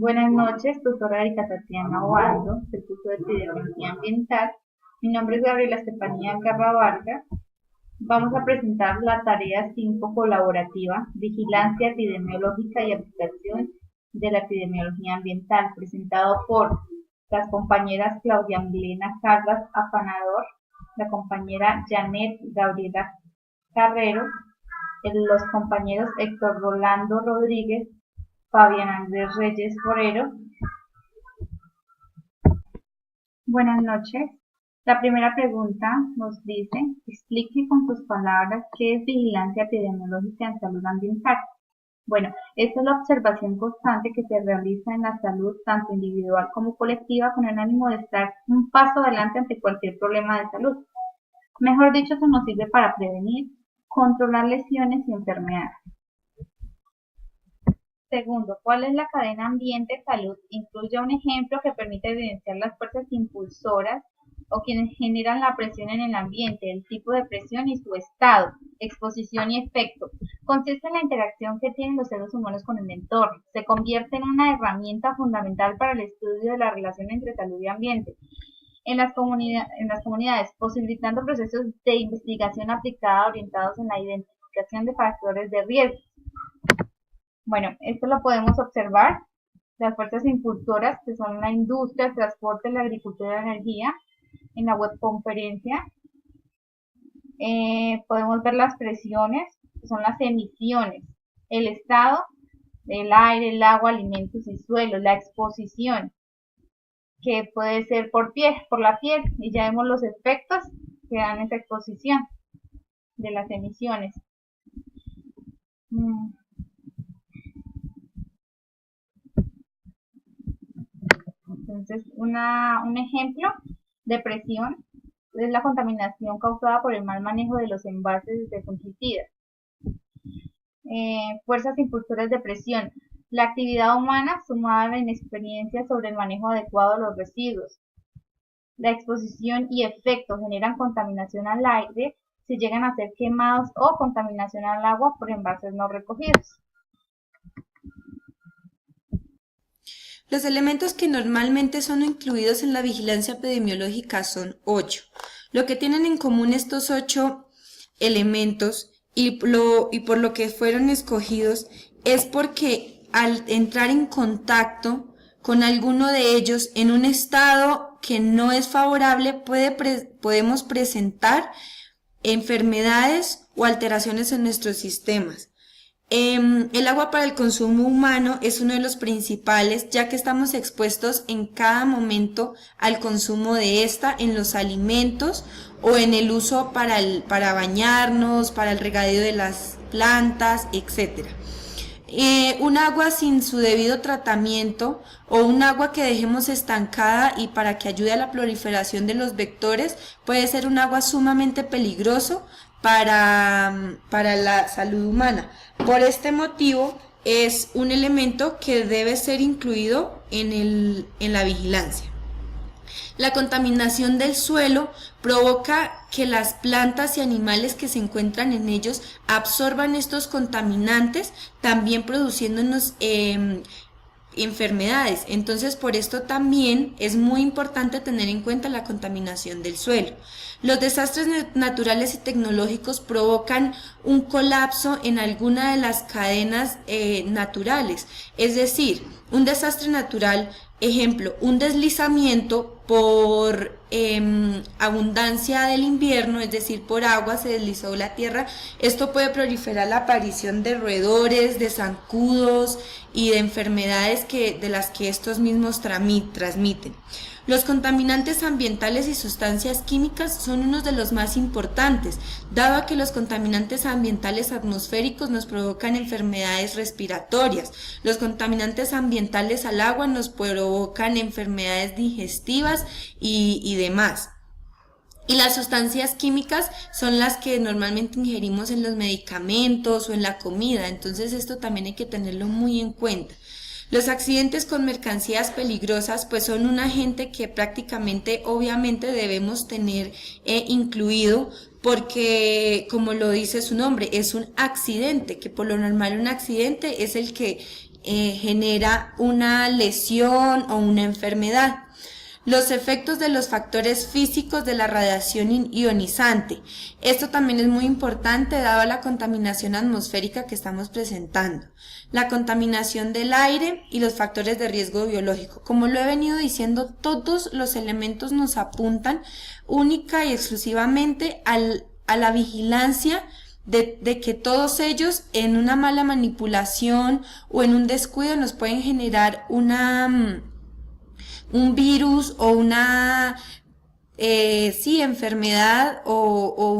Buenas noches, tutora Erika Tatiana Obando, del curso de Epidemiología Ambiental. Mi nombre es Gabriela Estefanía Garra Vargas. Vamos a presentar la tarea 5 colaborativa, Vigilancia Epidemiológica y Aplicación de la Epidemiología Ambiental, presentado por las compañeras Claudia Milena Cargas Afanador, la compañera Janet Gabriela Carrero, los compañeros Héctor Rolando Rodríguez, Fabián Andrés Reyes Forero. Buenas noches. La primera pregunta nos dice, explique con sus palabras qué es vigilancia epidemiológica en salud ambiental. Bueno, esta es la observación constante que se realiza en la salud tanto individual como colectiva con el ánimo de estar un paso adelante ante cualquier problema de salud. Mejor dicho, esto nos sirve para prevenir, controlar lesiones y enfermedades. Segundo, ¿cuál es la cadena ambiente-salud? Incluye un ejemplo que permite evidenciar las fuerzas impulsoras o quienes generan la presión en el ambiente, el tipo de presión y su estado, exposición y efecto. Consiste en la interacción que tienen los seres humanos con el entorno. Se convierte en una herramienta fundamental para el estudio de la relación entre salud y ambiente en las comunidades, posibilitando procesos de investigación aplicada orientados en la identificación de factores de riesgo. Bueno, esto lo podemos observar, las fuerzas impulsoras que son la industria, el transporte, la agricultura y la energía, en la webconferencia. Podemos ver las presiones, que son las emisiones, el estado del aire, el agua, alimentos y suelo, la exposición, que puede ser por la piel, y ya vemos los efectos que dan esa exposición de las emisiones. Entonces, un ejemplo de presión es la contaminación causada por el mal manejo de los envases de fungicidas. Fuerzas impulsoras de presión. La actividad humana sumada a la inexperiencia sobre el manejo adecuado de los residuos. La exposición y efecto generan contaminación al aire si llegan a ser quemados o contaminación al agua por envases no recogidos. Los elementos que normalmente son incluidos en la vigilancia epidemiológica son 8. Lo que tienen en común estos 8 elementos y por lo que fueron escogidos es porque al entrar en contacto con alguno de ellos en un estado que no es favorable podemos presentar enfermedades o alteraciones en nuestros sistemas. El agua para el consumo humano es uno de los principales, ya que estamos expuestos en cada momento al consumo de esta en los alimentos o en el uso para bañarnos, para el regadío de las plantas, etc. Un agua sin su debido tratamiento o un agua que dejemos estancada y para que ayude a la proliferación de los vectores puede ser un agua sumamente peligroso para la salud humana. Por este motivo es un elemento que debe ser incluido en la vigilancia. La contaminación del suelo provoca que las plantas y animales que se encuentran en ellos absorban estos contaminantes, también produciéndonos enfermedades. Entonces, por esto también es muy importante tener en cuenta la contaminación del suelo. Los desastres naturales y tecnológicos provocan un colapso en alguna de las cadenas naturales. Es decir, un desastre natural, ejemplo, un deslizamiento por abundancia del invierno, es decir, por agua se deslizó la tierra. Esto puede proliferar la aparición de roedores, de zancudos y de enfermedades de las que estos mismos transmiten. Los contaminantes ambientales y sustancias químicas son unos de los más importantes, dado a que los contaminantes ambientales atmosféricos nos provocan enfermedades respiratorias. Los contaminantes ambientales al agua nos provocan enfermedades digestivas y demás. Y las sustancias químicas son las que normalmente ingerimos en los medicamentos o en la comida, entonces esto también hay que tenerlo muy en cuenta. Los accidentes con mercancías peligrosas pues son un agente que prácticamente obviamente debemos tener incluido porque, como lo dice su nombre, es un accidente, que por lo normal un accidente es el que genera una lesión o una enfermedad. Los efectos de los factores físicos de la radiación ionizante. Esto también es muy importante dado la contaminación atmosférica que estamos presentando. La contaminación del aire y los factores de riesgo biológico. Como lo he venido diciendo, todos los elementos nos apuntan única y exclusivamente a la vigilancia de que todos ellos en una mala manipulación o en un descuido nos pueden generar un virus o una enfermedad o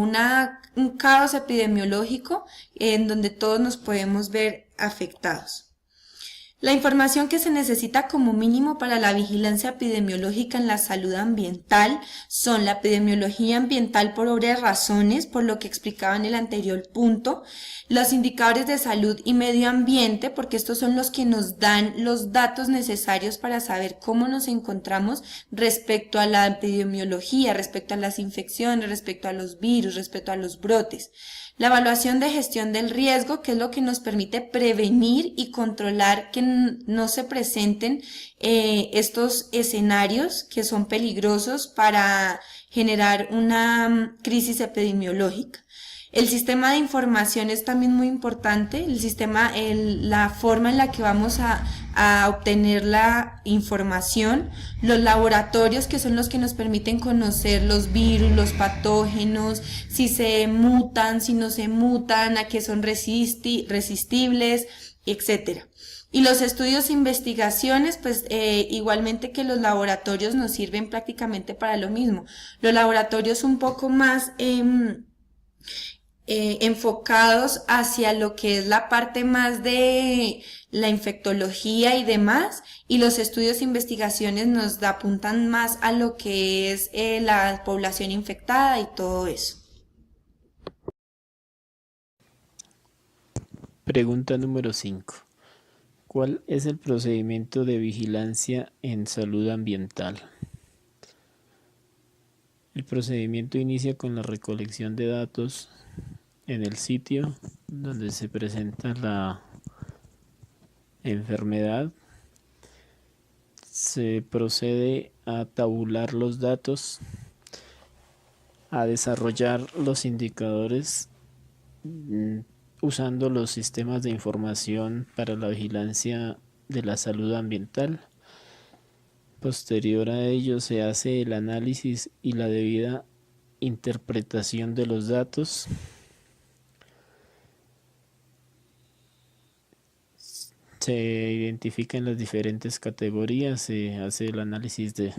un caos epidemiológico en donde todos nos podemos ver afectados. La información que se necesita como mínimo para la vigilancia epidemiológica en la salud ambiental son la epidemiología ambiental por obvias razones, por lo que explicaba en el anterior punto, los indicadores de salud y medio ambiente, porque estos son los que nos dan los datos necesarios para saber cómo nos encontramos respecto a la epidemiología, respecto a las infecciones, respecto a los virus, respecto a los brotes. La evaluación de gestión del riesgo, que es lo que nos permite prevenir y controlar que no se presenten estos escenarios que son peligrosos para generar una crisis epidemiológica. El sistema de información es también muy importante, la forma en la que vamos a obtener la información, los laboratorios que son los que nos permiten conocer los virus, los patógenos, si se mutan, si no se mutan, a qué son resistibles, etcétera. Y los estudios e investigaciones, pues igualmente que los laboratorios nos sirven prácticamente para lo mismo. Los laboratorios un poco más enfocados hacia lo que es la parte más de la infectología y demás, y los estudios e investigaciones nos apuntan más a lo que es la población infectada y todo eso. Pregunta número 5. ¿Cuál es el procedimiento de vigilancia en salud ambiental? El procedimiento inicia con la recolección de datos en el sitio donde se presenta la enfermedad. Se procede a tabular los datos, a desarrollar los indicadores usando los sistemas de información para la vigilancia de la salud ambiental. Posterior a ello se hace el análisis y la debida interpretación de los datos. Se identifican las diferentes categorías, se hace el análisis de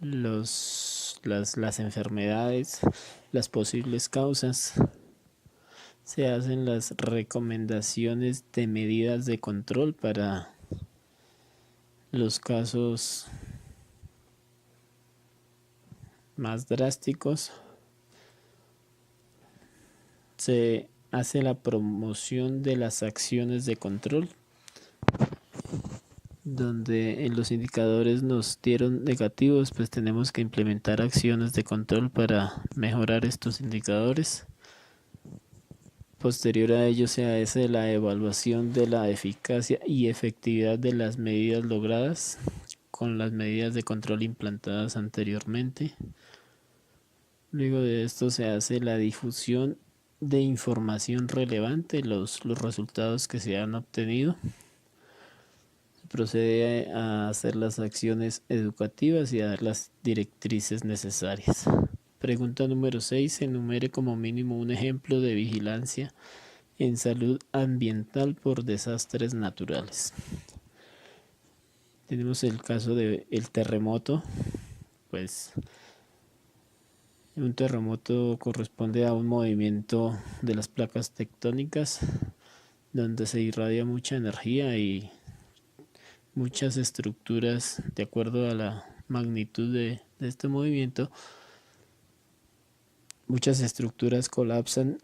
las enfermedades, las posibles causas, se hacen las recomendaciones de medidas de control para los casos más drásticos, se hace la promoción de las acciones de control, donde en los indicadores nos dieron negativos, pues tenemos que implementar acciones de control para mejorar estos indicadores. Posterior a ello se hace la evaluación de la eficacia y efectividad de las medidas logradas con las medidas de control implantadas anteriormente. Luego de esto se hace la difusión de información relevante, los resultados que se han obtenido. Se procede a hacer las acciones educativas y a dar las directrices necesarias. Pregunta número 6. Enumere como mínimo un ejemplo de vigilancia en salud ambiental por desastres naturales. Tenemos el caso del terremoto. Pues un terremoto corresponde a un movimiento de las placas tectónicas donde se irradia mucha energía y muchas estructuras, de acuerdo a la magnitud de este movimiento, muchas estructuras colapsan,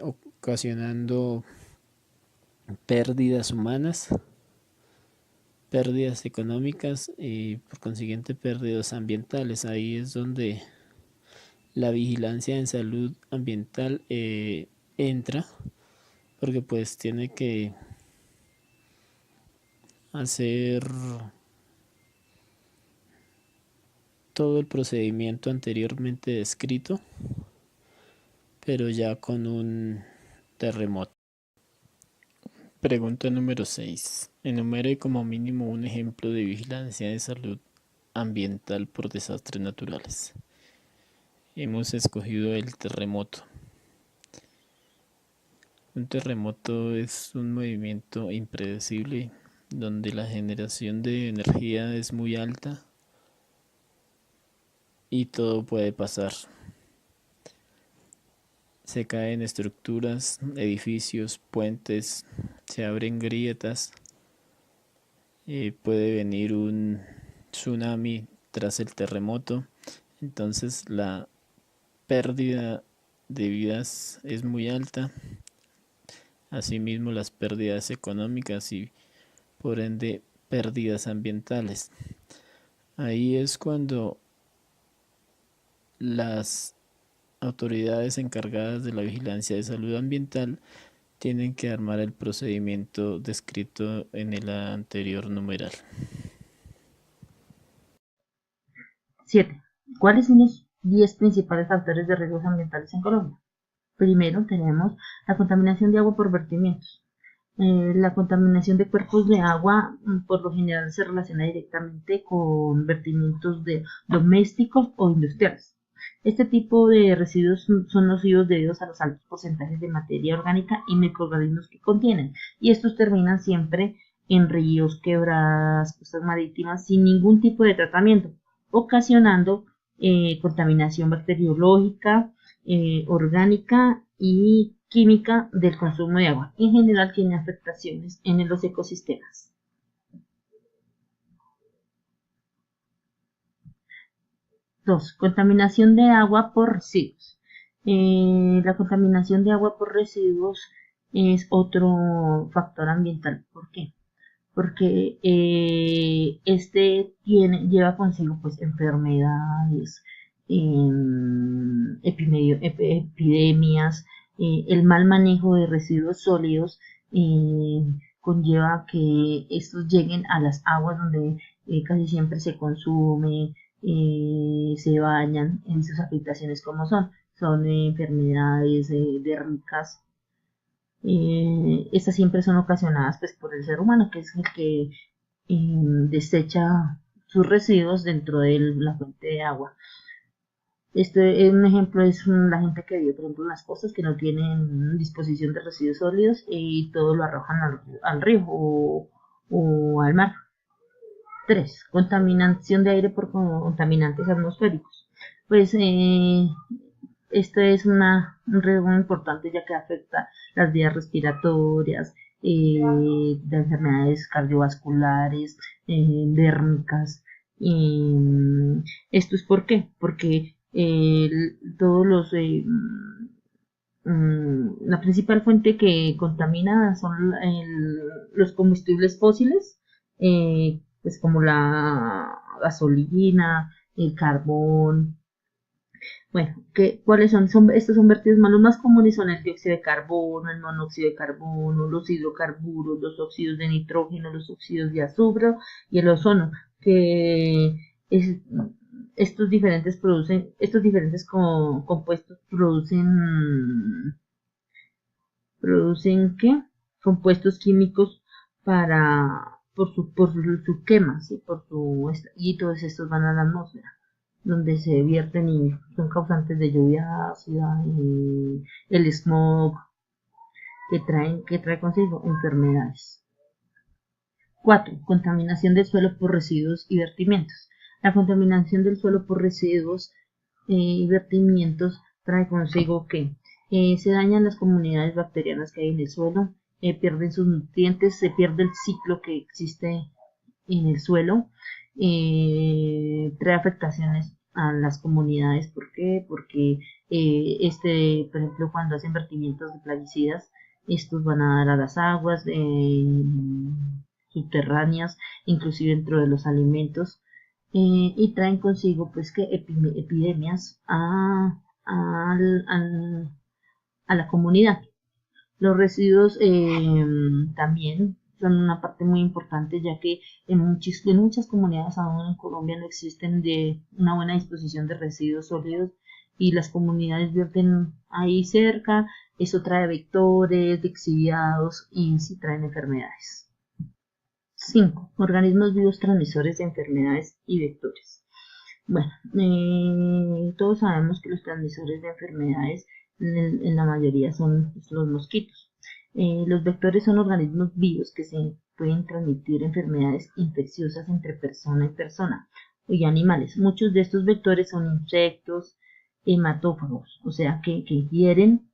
ocasionando pérdidas humanas, pérdidas económicas y por consiguiente pérdidas ambientales. Ahí es donde la vigilancia en salud ambiental entra, porque pues tiene que hacer todo el procedimiento anteriormente descrito, pero ya con un terremoto. Pregunta número 6. Enumere como mínimo un ejemplo de vigilancia de salud ambiental por desastres naturales. Hemos escogido el terremoto. Un terremoto es un movimiento impredecible donde la generación de energía es muy alta y todo puede pasar. Se caen estructuras, edificios, puentes, se abren grietas, puede venir un tsunami tras el terremoto, entonces la pérdida de vidas es muy alta, asimismo las pérdidas económicas y por ende pérdidas ambientales. Ahí es cuando las autoridades encargadas de la vigilancia de salud ambiental tienen que armar el procedimiento descrito en el anterior numeral. 7. ¿Cuáles son los 10 principales factores de riesgos ambientales en Colombia? Primero tenemos la contaminación de agua por vertimientos. La contaminación de cuerpos de agua por lo general se relaciona directamente con vertimientos domésticos o industriales. Este tipo de residuos son nocivos debido a los altos porcentajes de materia orgánica y microorganismos que contienen, y estos terminan siempre en ríos, quebradas, costas marítimas sin ningún tipo de tratamiento, ocasionando contaminación bacteriológica, orgánica y química del consumo de agua. En general tiene afectaciones en los ecosistemas. Dos, contaminación de agua por residuos. La contaminación de agua por residuos es otro factor ambiental. ¿Por qué? Porque este lleva consigo pues enfermedades, epidemias, el mal manejo de residuos sólidos conlleva que estos lleguen a las aguas donde casi siempre se consume, se bañan en sus afectaciones como son enfermedades dérmicas. Estas siempre son ocasionadas pues, por el ser humano, que es el que desecha sus residuos dentro de la fuente de agua. Un ejemplo es la gente que vive, por ejemplo, en las costas que no tienen disposición de residuos sólidos y todo lo arrojan al río o al mar. 3. Contaminación de aire por contaminantes atmosféricos. Pues esto es un riesgo muy importante ya que afecta las vías respiratorias, de enfermedades cardiovasculares, dérmicas. ¿Esto es por qué? Porque todos la principal fuente que contamina son los combustibles fósiles, pues como la gasolina, el carbón. Bueno, ¿cuáles son? Estos son vertidos malos más comunes son el dióxido de carbono, el monóxido de carbono, los hidrocarburos, los óxidos de nitrógeno, los óxidos de azufre y el ozono, que estos diferentes compuestos producen ¿qué? Compuestos químicos por su quema, ¿sí? Y todos estos van a la atmósfera, donde se vierten y son causantes de lluvia ácida, el smog, que trae consigo enfermedades. 4. Contaminación del suelo por residuos y vertimientos. La contaminación del suelo por residuos y vertimientos trae consigo que se dañan las comunidades bacterianas que hay en el suelo, pierden sus nutrientes, se pierde el ciclo que existe en el suelo, trae afectaciones a las comunidades. ¿Por qué? Porque por ejemplo, cuando hacen vertimientos de plaguicidas, estos van a dar a las aguas subterráneas, inclusive dentro de los alimentos, y traen consigo pues que epidemias a la comunidad. Los residuos también son una parte muy importante, ya que en muchas comunidades aún en Colombia no existen de una buena disposición de residuos sólidos y las comunidades vierten ahí cerca. Eso trae vectores, lixiviados y sí traen enfermedades. 5. Organismos vivos transmisores de enfermedades y vectores. Bueno, todos sabemos que los transmisores de enfermedades en la mayoría son los mosquitos. Los vectores son organismos vivos que se pueden transmitir enfermedades infecciosas entre persona y persona y animales. Muchos de estos vectores son insectos, hematófagos, o sea que ingieren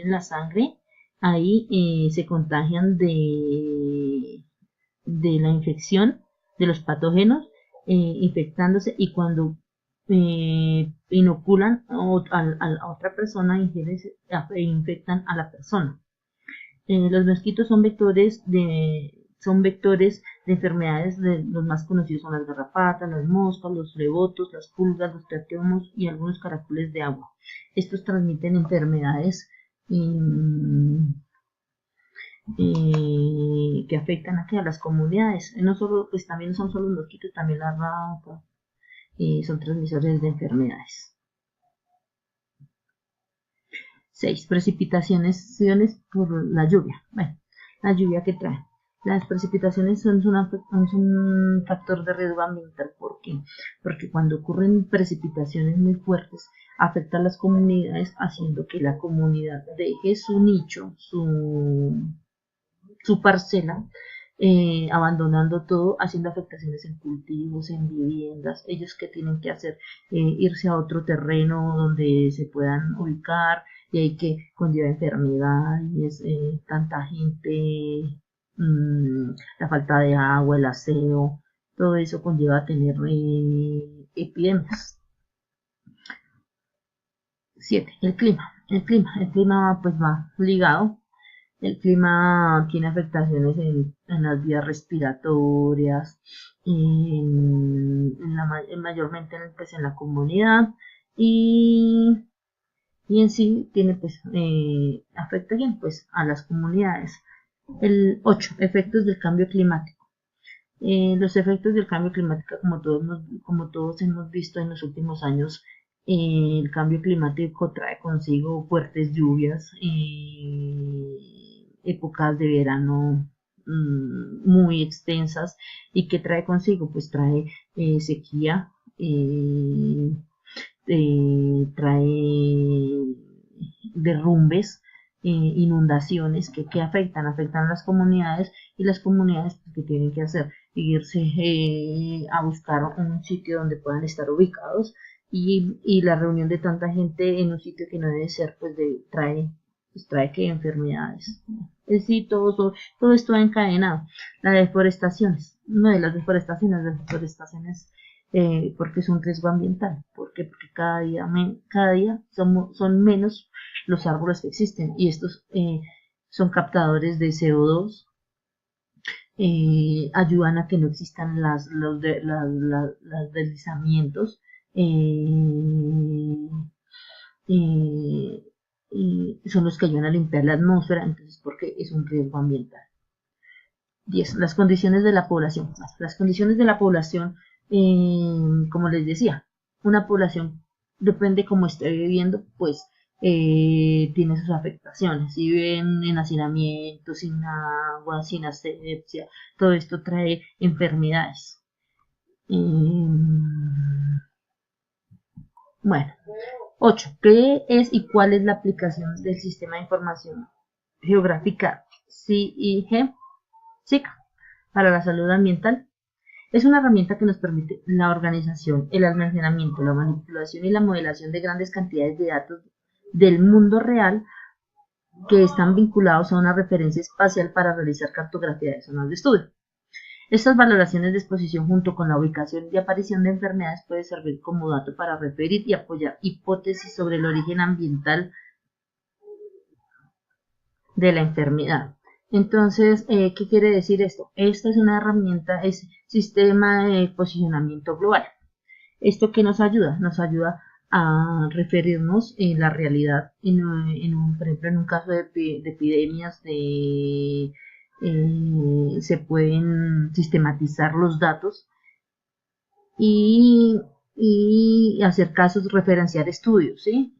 la sangre, ahí se contagian de la infección de los patógenos, infectándose, y cuando inoculan a otra persona, infectan a la persona. Los mosquitos son vectores de enfermedades. Los más conocidos son las garrapatas, las moscas, los flebotos, las pulgas, los traqueomos y algunos caracoles de agua. Estos transmiten enfermedades que afectan a las comunidades. No solo, pues también son solo los mosquitos, también las ratas son transmisores de enfermedades. 6. Precipitaciones por la lluvia. Bueno, la lluvia que trae. Las precipitaciones son un factor de riesgo ambiental. ¿Por qué? Porque cuando ocurren precipitaciones muy fuertes, afecta a las comunidades, haciendo que la comunidad deje su nicho, su parcela, abandonando todo, haciendo afectaciones en cultivos, en viviendas. Ellos que tienen que hacer, irse a otro terreno donde se puedan ubicar, y hay que conlleva enfermedades, tanta gente, la falta de agua, el aseo, todo eso conlleva a tener epidemias. 7. El clima pues va ligado. El clima tiene afectaciones en las vías respiratorias, mayormente pues, en la comunidad, y en sí tiene pues afecta bien pues a las comunidades. El 8. Efectos del cambio climático. Los efectos del cambio climático, como todos hemos visto en los últimos años, el cambio climático trae consigo fuertes lluvias, épocas de verano muy extensas, y que trae consigo, pues trae sequía, trae derrumbes, inundaciones que afectan a las comunidades, y las comunidades pues, que tienen que hacer, irse a buscar un sitio donde puedan estar ubicados, y la reunión de tanta gente en un sitio que no debe ser, pues trae que enfermedades. Es decir, todo esto va encadenado. Las deforestaciones, porque es un riesgo ambiental. ¿Por qué? Porque cada día son menos los árboles que existen, y estos son captadores de CO2, ayudan a que no existan los deslizamientos, son los que ayudan a limpiar la atmósfera. Entonces, porque es un riesgo ambiental. 10. Las condiciones de la población. Las condiciones de la población, como les decía, una población, depende cómo esté viviendo, pues tiene sus afectaciones. Si viven en hacinamiento, sin agua, sin asepsia, todo esto trae enfermedades. Bueno, 8. ¿Qué es y cuál es la aplicación del Sistema de Información Geográfica SIG para la salud ambiental? Es una herramienta que nos permite la organización, el almacenamiento, la manipulación y la modelación de grandes cantidades de datos del mundo real, que están vinculados a una referencia espacial para realizar cartografía de zonas de estudio. Estas valoraciones de exposición, junto con la ubicación y aparición de enfermedades, pueden servir como dato para referir y apoyar hipótesis sobre el origen ambiental de la enfermedad. Entonces, ¿qué quiere decir esto? Esta es una herramienta, es sistema de posicionamiento global. ¿Esto qué nos ayuda? Nos ayuda a referirnos en la realidad, por ejemplo, en un caso de epidemias, se pueden sistematizar los datos y, y hacer casos, referenciar estudios, ¿sí?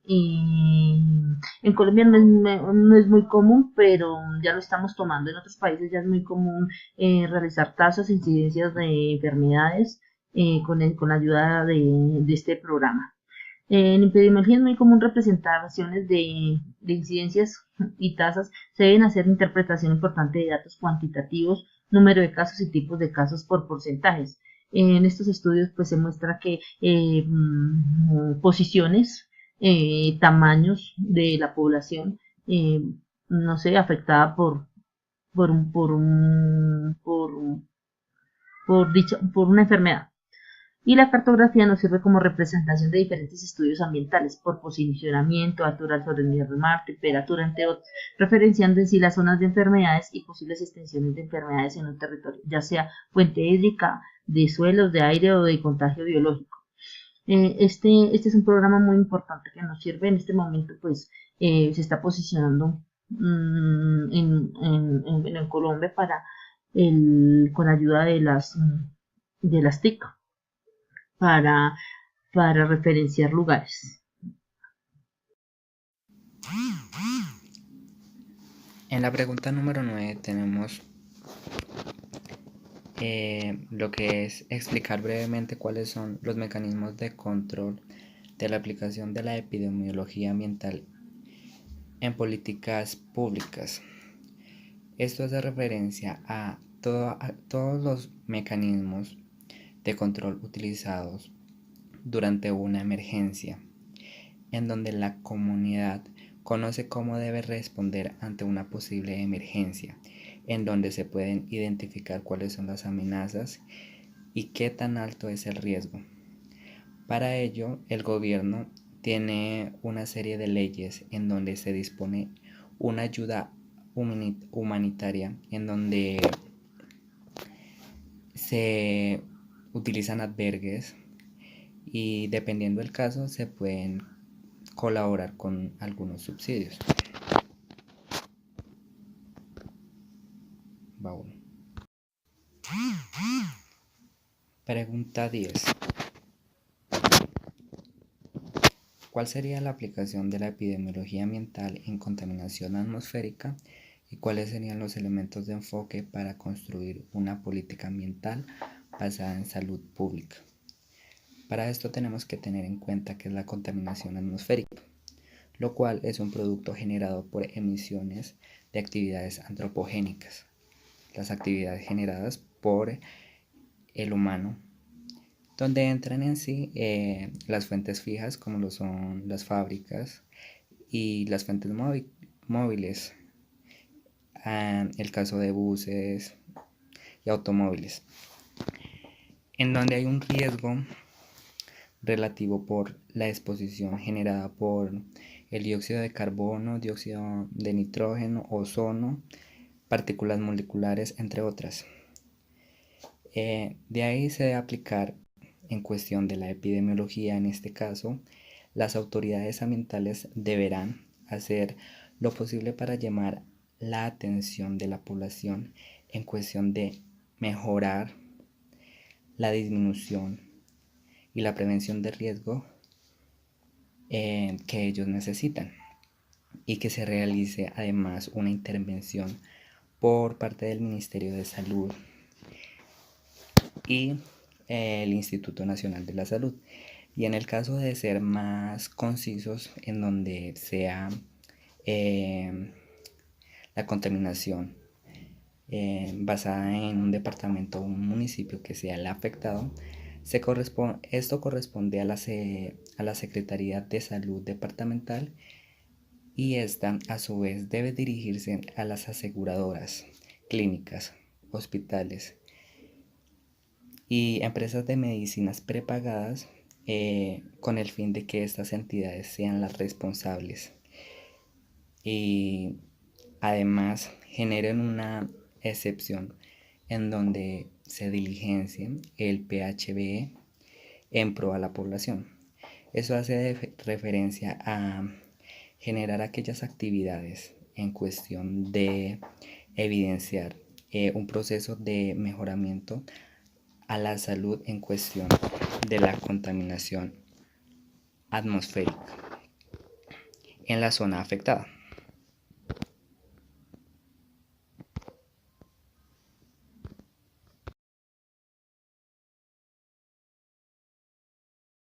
En Colombia no es muy común, pero ya lo estamos tomando. En otros países ya es muy común realizar tasas, incidencias de enfermedades con la ayuda de este programa. En epidemiología es muy común representaciones de incidencias y tasas. Se deben hacer interpretación importante de datos cuantitativos, número de casos y tipos de casos por porcentajes. En estos estudios pues se muestra que posiciones, tamaños de la población, eh, no sé, afectada por, un, por, un, por, un- por una enfermedad. Y la cartografía nos sirve como representación de diferentes estudios ambientales por posicionamiento, altura sobre el nivel del mar, temperatura, entre otros, referenciando en sí las zonas de enfermedades y posibles extensiones de enfermedades en un territorio, ya sea fuente hídrica, de suelos, de aire o de contagio biológico. Este es un programa muy importante que nos sirve en este momento, pues se está posicionando en Colombia con ayuda de las TIC para, para referenciar lugares. En la pregunta número 9 tenemos lo que es explicar brevemente cuáles son los mecanismos de control de la aplicación de la epidemiología ambiental en políticas públicas. Esto hace referencia a todos los mecanismos de control utilizados durante una emergencia, en donde la comunidad conoce cómo debe responder ante una posible emergencia, en donde se pueden identificar cuáles son las amenazas y qué tan alto es el riesgo. Para ello, el gobierno tiene una serie de leyes en donde se dispone una ayuda humanitaria, en donde se utilizan albergues y dependiendo del caso se pueden colaborar con algunos subsidios. Va uno. Pregunta 10. ¿Cuál sería la aplicación de la epidemiología ambiental en contaminación atmosférica y cuáles serían los elementos de enfoque para construir una política ambiental basada en salud pública? Para esto tenemos que tener en cuenta que es la contaminación atmosférica, lo cual es un producto generado por emisiones de actividades antropogénicas, las actividades generadas por el humano, donde entran en sí las fuentes fijas como lo son las fábricas y las fuentes móviles, el caso de buses y automóviles, en donde hay un riesgo relativo por la exposición generada por el dióxido de carbono, dióxido de nitrógeno, ozono, partículas moleculares, entre otras. De ahí se debe aplicar en cuestión de la epidemiología, en este caso, las autoridades ambientales deberán hacer lo posible para llamar la atención de la población en cuestión de mejorar la disminución y la prevención de riesgo que ellos necesitan y que se realice además una intervención por parte del Ministerio de Salud y el Instituto Nacional de la Salud. Y en el caso de ser más concisos, en donde sea la contaminación basada en un departamento o un municipio que sea el afectado, esto corresponde a la Secretaría de Salud Departamental y esta a su vez debe dirigirse a las aseguradoras, clínicas, hospitales y empresas de medicinas prepagadas con el fin de que estas entidades sean las responsables y además generen una excepción en donde se diligencie el PHBE en pro a la población. Eso hace referencia a generar aquellas actividades en cuestión de evidenciar un proceso de mejoramiento a la salud en cuestión de la contaminación atmosférica en la zona afectada.